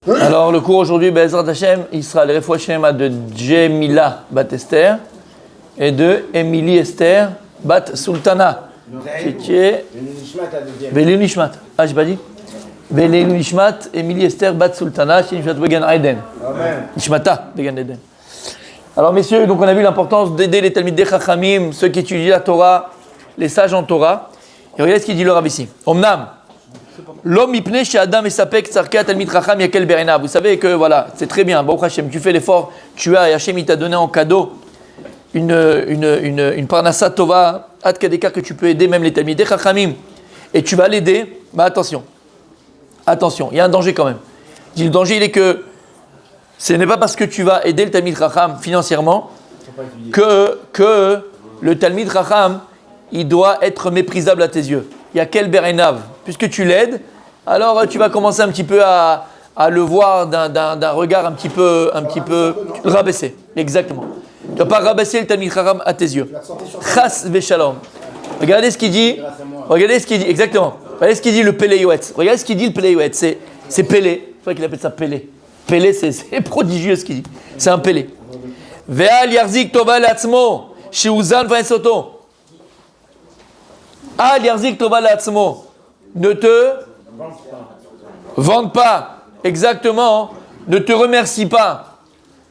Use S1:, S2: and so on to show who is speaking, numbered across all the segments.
S1: Alors, le cours aujourd'hui, Be'ezrat Hashem, il sera le Refoua Shlema de Jemila Bat Esther et de Emily Esther Bat Sultana. Qui est Velin Nishmat. Ah, j'ai pas dit Velin Nishmat, Emily Esther Bat Sultana, qui est Nishmat Began Aiden. Nishmata Began Aiden. Alors, messieurs, donc on a vu l'importance d'aider les Talmidei Chachamim, ceux qui étudient la Torah, les sages en Torah. Et regardez ce qu'il dit le Rav ici. Omnam. L'homme ipne chez Adam et Sapek Tsarka Talmid Chacham Yakel Berena. Vous savez que voilà, c'est très bien. Baruch Hashem, tu fais l'effort, tu as, et Hashem il t'a donné en cadeau une parnassa tova, ad kadeka que tu peux aider même les Talmidei Chachamim. Et tu vas l'aider, mais attention, il y a un danger quand même. Il dit, le danger il est que ce n'est pas parce que tu vas aider le Talmid Chacham financièrement que le Talmid Chacham il doit être méprisable à tes yeux. Il y a quel berenav. Puisque tu l'aides, alors tu vas commencer un petit peu à le voir d'un regard un petit peu rabaisser. Exactement. Tu ne dois pas rabaisser le Talmid Chacham à tes yeux. Chas veshalom. Regardez ce qu'il dit. Exactement. Regardez ce qu'il dit le Pélé Yoetz. Regardez ce qu'il dit le Pélé Yoetz. C'est Pélé. C'est vrai qu'il appelle ça Pélé. Pélé, c'est prodigieux ce qu'il dit. C'est un Pélé. Ve'al yarzik tova l'atzmo. Sheuzan va'esoto. Al yarzik tova l'atzmo. Ne te vante pas, exactement, ne te remercie pas,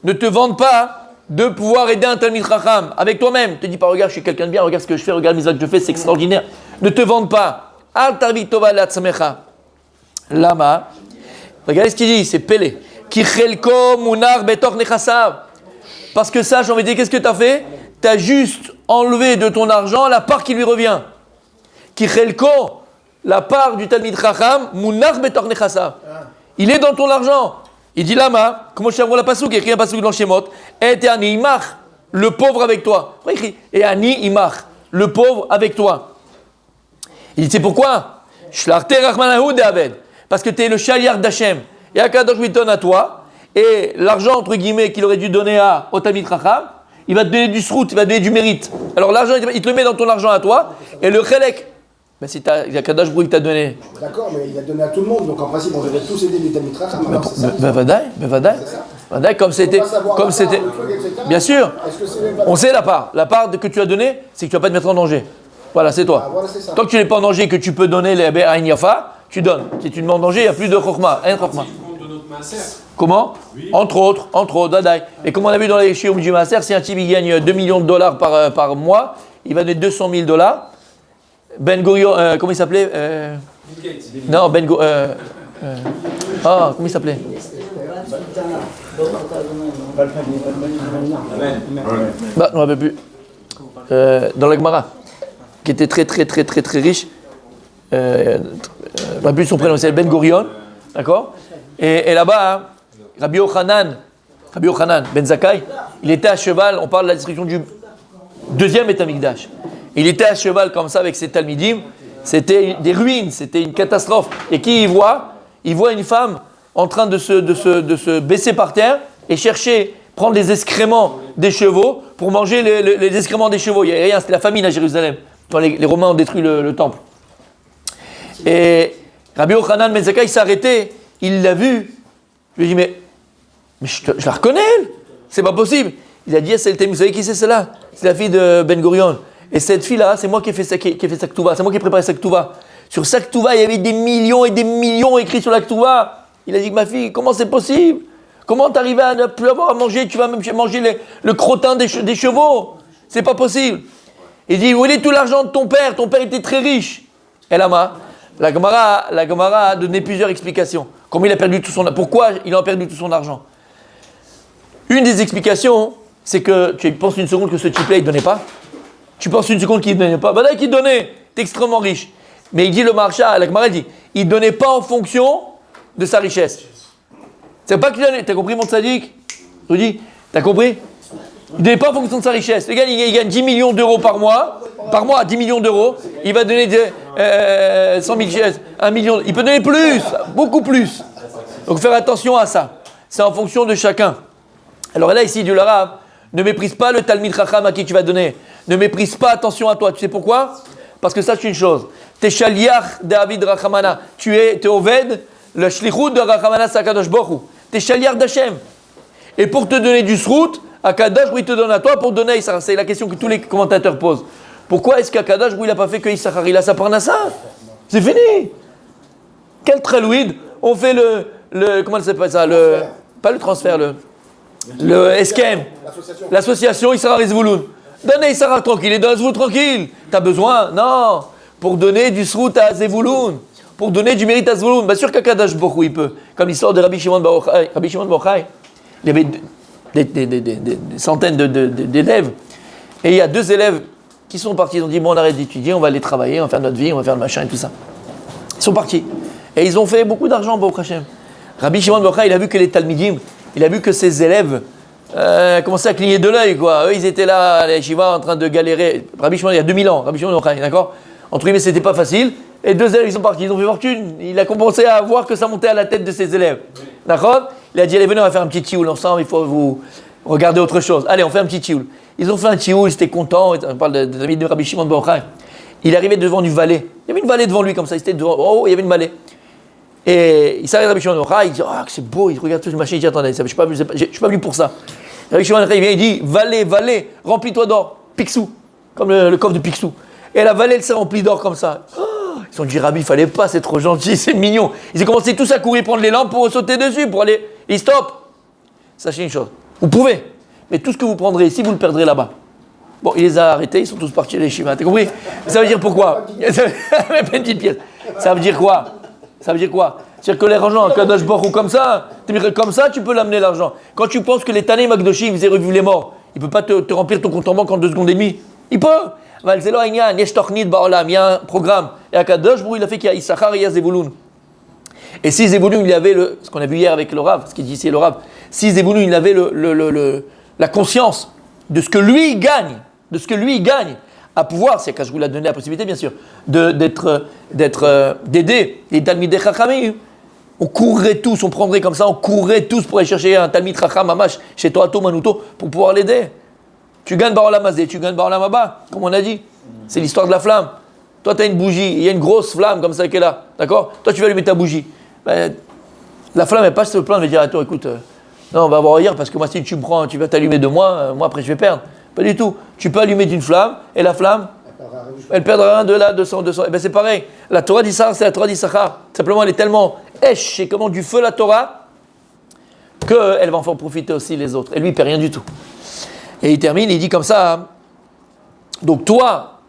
S1: ne te vante pas de pouvoir aider un Talmid Chacham avec toi-même. Ne te dis pas, regarde, je suis quelqu'un de bien, regarde ce que je fais, regarde les actes que je fais, c'est extraordinaire. Ne te vante pas. Al tarvik tova l'atzmecha. Lama. Regardez ce qu'il dit, c'est Pélé. Ki chelko munar betor nechasav. Parce que ça, j'ai envie de dire, qu'est-ce que tu as fait? Tu as juste enlevé de ton argent la part qui lui revient. Ki chelko, la part du Talmid Chacham, Munach betor nechasav. Il est dans ton argent. Il dit Lama, comme Shavro la Passouk, écrit un Passouk dans Shemot, et Ani Imach, le pauvre avec toi. Pourquoi écrit et Ani Imach, le pauvre avec toi? Il dit c'est pourquoi? Shlarte Rachmanahu de Aved. Parce que tu es le chaliard d'Hachem. Et Akadosh lui donne à toi, et l'argent, entre guillemets, qu'il aurait dû donner au Talmid Chacham, il va te donner du srout, il va te donner du mérite. Alors l'argent, il te le met dans ton argent à toi, et le chelek. Mais si il y a Kadosh Baruch Hu qui t'a donné.
S2: D'accord, mais il a donné à tout le monde, donc en principe, on devait tous aider les Talmid Chacham.
S1: Vadaï, comme c'était. Bien sûr, on sait la part. La part que tu as donnée, c'est que tu ne vas pas te mettre en danger. Voilà, c'est toi.
S2: Voilà, c'est ça.
S1: Tant que tu n'es pas en danger et que tu peux donner les Aïn Yafa, tu donnes. Si tu te mets en danger, il n'y a plus de Chokhmah. Comment? Oui. Entre autres, Vadaï. Et comme on a vu dans les Shiur du Maaser, si un type il gagne 2 millions de dollars par mois, il va donner 200 000 dollars. Ben Gurion, comment il s'appelait non, Ben Gurion. Comment il s'appelait je ne me rappelle plus. Dans la Gemara, qui était très riche. Je ne me rappelle plus son prénom, c'est Ben Gurion. D'accord. Et là-bas, Rabbi Yochanan Ben Zakkai, il était à cheval, on parle de la destruction du deuxième Beth Amikdash. Il était à cheval comme ça avec ses Talmidim, c'était des ruines, c'était une catastrophe. Et qui il voit? Il voit une femme en train de se baisser par terre et prendre les excréments des chevaux pour manger les excréments des chevaux. Il n'y avait rien, c'était la famine à Jérusalem. Quand les Romains ont détruit le temple. Et Rabbi Yochanan Ben Zakkai s'est arrêté, il l'a vu. Je lui ai dit, mais je la reconnais, elle. C'est pas possible. Il a dit, vous savez qui c'est celle-là? C'est la fille de Ben Gurion. Et cette fille-là, c'est moi qui ai fait sa ketouva. C'est moi qui ai préparé sa ketouva. Sur sa ketouva, il y avait des millions et des millions écrits sur la ketouva. Il a dit, ma fille, comment c'est possible? Comment t'arrives à ne plus avoir à manger? Tu vas même manger le crottin des chevaux. C'est pas possible. Il dit, où est tout l'argent de ton père? Ton père était très riche. Et là, la Gemara a donné plusieurs explications. Pourquoi il a perdu tout son argent? Une des explications, c'est que tu penses une seconde que ce type-là, il ne donnait pas. Tu penses une seconde qu'il ne donnait pas. Ben là, qu'il donnait, tu es extrêmement riche. Mais il dit le marcha, la Gemara dit, il ne donnait pas en fonction de sa richesse. C'est pas qu'il donnait. Tu as compris, mon tzaddik? Rudy, tu as compris? Il ne donnait pas en fonction de sa richesse. Le gars, il gagne 10 millions d'euros par mois. Par mois, 10 millions d'euros. Il va donner 100 000 chaises, 1 million. Il peut donner plus, beaucoup plus. Donc, faire attention à ça. C'est en fonction de chacun. Alors là, ici, du l'arabe, ne méprise pas le Talmid Chacham à qui tu vas donner. Ne méprise pas, attention à toi. Tu sais pourquoi? Parce que sache une chose. T'es Shaliach David Rachamana. Tu es Oved le shlichut de Rachamanas Akadosh Baruch Hu. T'es chaliard d'Hachem. Et pour te donner du srout, Akadosh, il te donne à toi pour donner à Issachar. C'est la question que tous les commentateurs posent. Pourquoi est-ce qu'Akadosh, il n'a pas fait que Issachar? Il a sa parnassa. C'est fini. Quel tralouide. On fait comment ça s'appelle ça? Pas le transfert, le eskem. L'association Issachar et Zvouloun. Donnez Issachar tranquille et donne Zvouloun tranquille. T'as besoin? Non. Pour donner du srout à Zvouloun. Pour donner du mérite à Zvouloun. Bien sûr qu'Akadosh Baruch Hu, il peut. Comme l'histoire de Rabbi Shimon Bar Yochai. Rabbi Shimon Bar Yochai, il y avait des centaines d'élèves. Et il y a 2 élèves qui sont partis. Ils ont dit, bon, on arrête d'étudier, on va aller travailler, on va faire notre vie, on va faire le machin et tout ça. Ils sont partis. Et ils ont fait beaucoup d'argent, Baruch Hashem. Rabbi Shimon Bar Yochai, il a vu que les Talmidim, il a vu que ses élèves commençaient à cligner de l'œil, quoi. Eux, ils étaient là, les Shiva, en train de galérer. Rabbi Shimon, il y a 2000 ans, Rabbi Shimon Bar Yochai, d'accord? Entre guillemets, c'était pas facile. Et 2 élèves, ils sont partis, ils ont fait fortune. Il a commencé à voir que ça montait à la tête de ses élèves. D'accord? Il a dit, allez, venez, on va faire un petit tioul ensemble, il faut vous regarder autre chose. Allez, on fait un petit tioul. Ils ont fait un tioul, ils étaient contents. On parle des amis de Rabbi Shimon Bar Yochai. Il arrivait devant du valet. Il y avait une vallée devant lui, comme ça. Il était devant. Oh, il y avait une vallée. Et il s'arrête Rabbi Shimon Bar Yochai, il dit, ah, c'est beau, il regarde tout ce machin. Il dit, attendez, je ne suis pas venu pour ça. Rabbi Shimon Bar Yochai, il vient, il dit, vallée, remplis-toi d'or, Picsou, comme le coffre de Picsou. Et la vallée, elle s'est remplie d'or comme ça. Ils ont dit, Rabbi, il fallait pas, c'est trop gentil, c'est mignon. Ils ont commencé tous à courir, prendre les lampes pour sauter dessus, pour aller. Et stop. Sachez une chose, vous pouvez, mais tout ce que vous prendrez ici, vous le perdrez là-bas. Bon, il les a arrêtés, ils sont tous partis à l'Eshiva. T'as compris? Ça veut dire pourquoi? Même pas une petite pièce. Ça veut dire quoi? C'est-à-dire que l'argent, Kadosh Baruch Hu comme ça, tu peux l'amener l'argent. Quand tu penses que les Tanei Magdoshim, ils faisaient revivre les morts, il ne peut pas te remplir ton compte en banque en 2 secondes et demie. Il peut. Il y a un programme. Et à Kadosh Baruch Hu, il a fait qu'il y a Issachar et il y a Zevouloun. Et si Zevouloun, il avait ce qu'on a vu hier avec le Rav, ce qu'il dit ici le Rav, si Zevouloun, il avait la conscience de ce que lui gagne, à pouvoir, c'est quand je vous l'ai donné la possibilité, bien sûr, d'aider les Talmidei Chachamim. On courrait tous, on prendrait comme ça, on courrait tous pour aller chercher un Talmid Chacham Mamash chez Toato Manuto pour pouvoir l'aider. Tu gagnes Baolam Hazé, tu gagnes Baolam Haba, comme on a dit. C'est l'histoire de la flamme. Toi, tu as une bougie, il y a une grosse flamme comme ça qui est là, d'accord? Toi, tu vas allumer ta bougie. Ben, la flamme, elle passe sur le plan, elle va dire, attends, écoute, non, on va voir hier, parce que moi, si tu me prends, tu vas t'allumer de moi, moi, après, je vais perdre. Pas du tout. Tu peux allumer d'une flamme, et la flamme, elle perdra 1, 2, là, 200. Et bien, c'est pareil. La Torah d'Issachar, c'est la Torah d'Issachar. Simplement, elle est tellement èche, c'est comment du feu la Torah, qu'elle va en faire profiter aussi les autres. Et lui, il ne perd rien du tout. Et il termine, il dit comme ça, hein. Donc toi,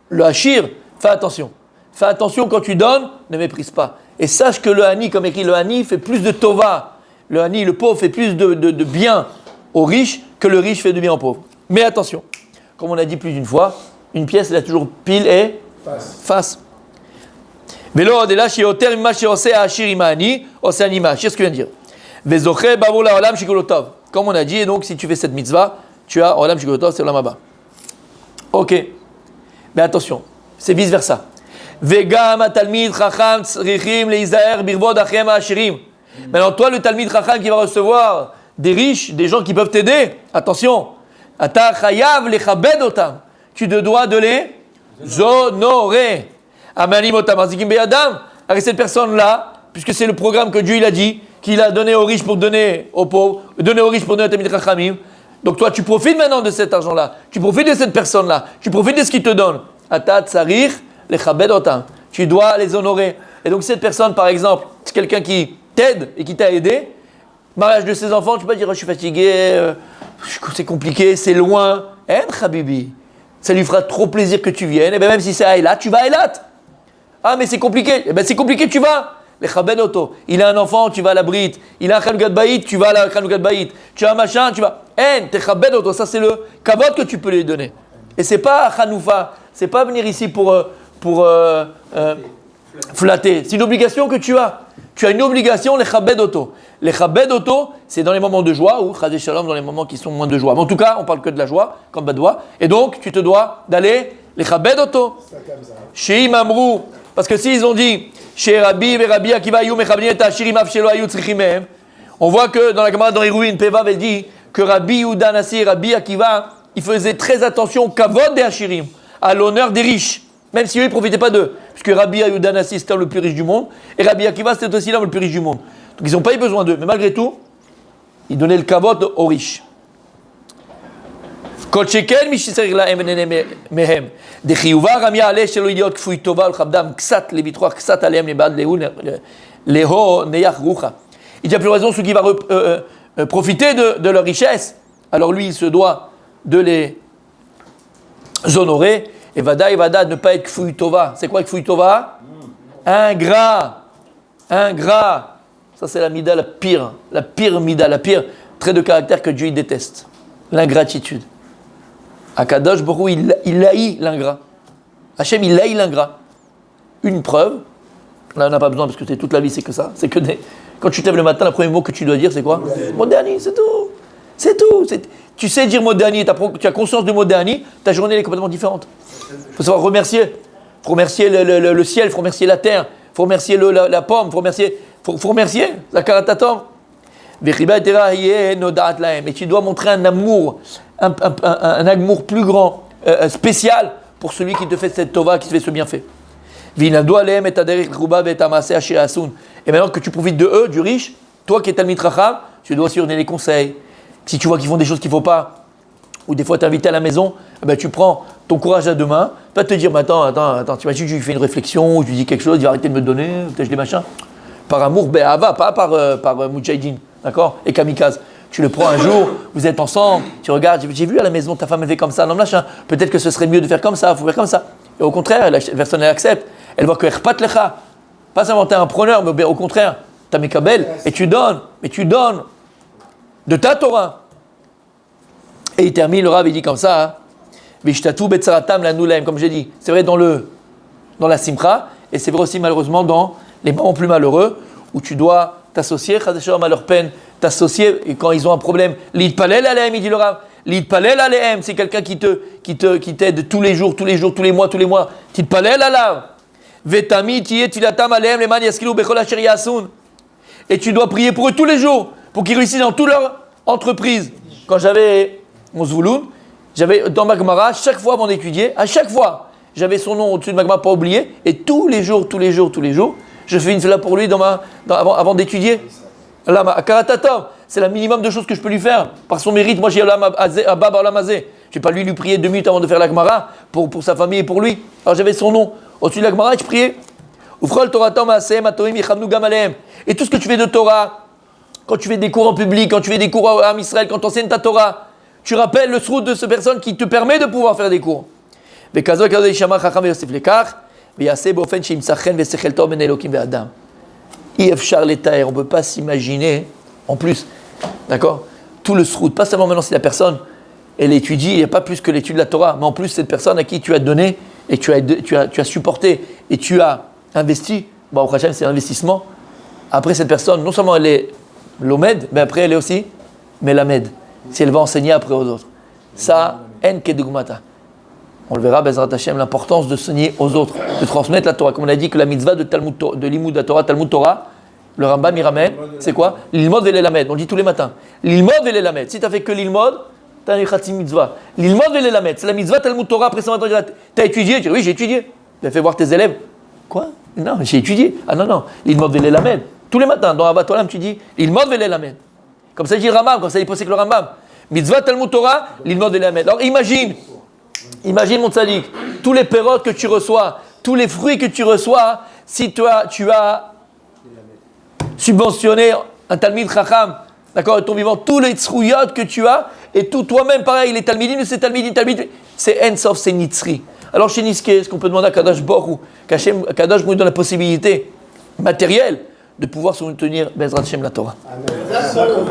S1: le Hachir, fais attention. Fais attention quand tu donnes, ne méprise pas. Et sache que le Hani, comme écrit le Hani, fait plus de Tova. Le Hani, le pauvre, fait plus de bien aux riches que le riche fait de bien aux pauvres. Mais attention, comme on a dit plus d'une fois, une pièce, elle a toujours pile et face. Velo odela sheoter mimma sheose ha'ashir im ha'ani, ose ani ma'ashir, ce que je viens de dire. Vezoche bavur la'olam shikolotov. Comme on a dit, et donc si tu fais cette mitzvah, tu as olam shikolotov, c'est olam haba. Ok. Mais attention, c'est vice versa. Vegam ha-talmid chacham tzrichim leizaher birvod achem ha'ashirim. Maintenant, toi, le talmid chacham qui va recevoir des riches, des gens qui peuvent t'aider, attention. Ata chayav lechabed otam. Tu te dois de les honorer. Amanim otam azikim beyadam. Avec cette personne-là, puisque c'est le programme que Dieu il a dit, qu'il a donné aux riches pour donner aux pauvres, donné aux riches pour donner à Talmid Chachamim. Donc toi, tu profites maintenant de cet argent-là. Tu profites de cette personne-là. Tu profites de ce qu'il te donne. Ata tsarich lechabed otam. Tu dois les honorer. Et donc cette personne, par exemple, c'est quelqu'un qui t'aide et qui t'a aidé. Mariage de ses enfants, tu peux pas dire je suis fatigué, c'est compliqué, c'est loin. Habibi. Ça lui fera trop plaisir que tu viennes. Et bien même si c'est à Eilat, tu vas à Eilat. Ah mais c'est compliqué. Eh bien c'est compliqué, tu vas. Les Chabed Oto. Il a un enfant, tu vas à la Brite. Il a un Chanoukat Baït, tu vas à la Chanoukat Baït. Tu as un machin, tu vas. T'es Chabed Oto. Ça c'est le kavod que tu peux lui donner. Et c'est pas Chanoufa. C'est pas venir ici pour flatter. C'est une obligation que tu as. Tu as une obligation, les Chabed Oto. Les Chabed Oto, c'est dans les moments de joie, ou Chazé Shalom dans les moments qui sont moins de joie. Mais en tout cas, on parle que de la joie, comme Badoua. Et donc, tu te dois d'aller, les Chabed Oto. Chez Imamrou, parce que s'ils ont dit, chez Rabbi et Rabbi Akiva, Yom Echabni et Ashirim Avshelo Ayut Tzrichimem, on voit que dans la Gemara dans Hérouine, Pevav, elle dit que Rabbi Yehuda Nassi et Rabbi Akiva, ils faisaient très attention au kavod des Ashirim, à l'honneur des riches. Même si eux, ils ne profitaient pas d'eux. Puisque Rabbi Yehuda Nassi, c'était l'homme le plus riche du monde. Et Rabbi Akiva, c'était aussi l'homme le plus riche du monde. Donc ils n'ont pas eu besoin d'eux. Mais malgré tout, ils donnaient le kavod aux riches. כל שכן מי שצריך להם מהם דחיובה גם יעלה שלא ידיעות כפוי טובה ולכבדם קצת לביטוח קצת עליהם לבעד להוא נייח רוחה. Il n'y a plus raison, celui qui va profiter de leur richesse, alors lui il se doit de les honorer. Et vada ne pas être kfui tova. C'est quoi kfui tova? Ingrat. Ça c'est la mida la pire mida, la pire trait de caractère que Dieu déteste. L'ingratitude. Akadosh Baruch Hu, il haït l'ingrat. Hachem, il haït l'ingrat. Une preuve, là on n'a pas besoin parce que toute la vie c'est que ça, c'est que quand tu te lèves le matin, le premier mot que tu dois dire c'est quoi? Modéani, c'est tout. Tu sais dire Modéani, tu as conscience de Modéani, ta journée elle est complètement différente. Il faut savoir remercier. Il faut remercier le ciel, il faut remercier la terre, il faut remercier la pomme, il faut remercier la karatatom. Et tu dois montrer un amour plus grand, spécial pour celui qui te fait cette tova, qui te fait ce bienfait. Et maintenant que tu profites de eux, du riche, toi qui es Talmid Chacham, tu dois aussi donner les conseils. Si tu vois qu'ils font des choses qu'il ne faut pas, ou des fois tu es invité à la maison, tu prends ton courage à deux mains, tu vas te dire, attends, tu imagines que je lui fais une réflexion, ou je lui dis quelque chose, il va arrêter de me donner, peut-être les machins. Par amour, Ava, pas par Mujahideen, d'accord? Et kamikaze. Tu le prends un jour, vous êtes ensemble, tu regardes, j'ai vu à la maison, ta femme elle fait comme ça, non machin, peut-être que ce serait mieux de faire comme ça, il faut faire comme ça. Et au contraire, la personne elle accepte, elle voit que Erpat Lecha, pas seulement t'es un preneur, mais au contraire, t'as Mekabel, et tu donnes de ta Torah. Et il termine, le Rav, il dit comme ça, Vishtatu betzaratam lanulaim, comme j'ai dit, c'est vrai dans la simcha, et c'est vrai aussi malheureusement dans les moments plus malheureux, où tu dois t'associer, à leur peine, t'associer, et quand ils ont un problème, l'idpalel alehem, il dit le Rav, l'idpalel alehem, c'est quelqu'un qui t'aide tous les jours, tous les mois, t'idpalel alav, vetami tiye tilatam alehem, leman yaskilu bechol asher yasun, et tu dois prier pour eux tous les jours, pour qu'ils réussissent dans toute leur entreprise. Quand j'avais mon zvouloun, j'avais dans ma Gemara, chaque fois avant d'étudier, à chaque fois, j'avais son nom au-dessus de ma Gemara, pas oublié, et tous les jours, je fais une cela pour lui avant d'étudier. Là, Karatatom, c'est le minimum de choses que je peux lui faire. Par son mérite, moi j'ai Abba Olamazé. Je ne vais pas lui prier 2 minutes avant de faire la Gemara pour sa famille et pour lui. Alors j'avais son nom au-dessus de la Gemara et je priais. Et tout ce que tu fais de Torah, quand tu fais des cours en public, quand tu fais des cours à Israël, quand tu enseignes ta Torah, tu rappelles le srout de cette personne qui te permet de pouvoir faire des cours. On ne peut pas s'imaginer, en plus, d'accord, tout le srout, pas seulement maintenant si la personne, elle étudie, il n'y a pas plus que l'étude de la Torah, mais en plus cette personne à qui tu as donné, et tu as supporté, et tu as investi, au Hachem c'est un investissement. Après cette personne, non seulement elle est l'omed, mais après elle est aussi melamed, si elle va enseigner après aux autres. Ça, en kedugmata. On le verra, Bezrat Hashem, l'importance de enseigner aux autres, de transmettre la Torah. Comme on a dit que la mitzvah de Limud Torah, Talmud Torah, le Rambam il ramène, c'est quoi? L'ilmod velelamed, on le dit tous les matins. L'ilmod velelamed, si tu as fait que l'ilmod, tu as une khatim mitzvah. L'ilmod velelamed, c'est la mitzvah Talmud Torah, après ça, tu as étudié? Tu dis oui, j'ai étudié. Tu as fait voir tes élèves. Quoi? Non, j'ai étudié. Ah non, l'ilmod velelamed. Tous les matins, dans Abat Olam, tu dis l'ilmod velelamed. Comme ça, il dit le Rambam, comme ça, il pose que le Rambam. Mitzvah Talmud Torah, l'ilmod velelamed. Alors imagine mon tzaddik, tous les pérotes que tu reçois, tous les fruits que tu reçois, si tu as subventionné un Talmid Chacham, d'accord, de ton vivant, tous les tzrouyot que tu as, et tout toi-même pareil, les Talmidim, c'est Ensof, c'est Nitzri. Alors chez Niske, ce qu'on peut demander à Kadosh Baruch Hu, Kadosh nous donne la possibilité matérielle de pouvoir soutenir Bezrat Hashem la Torah. Amen.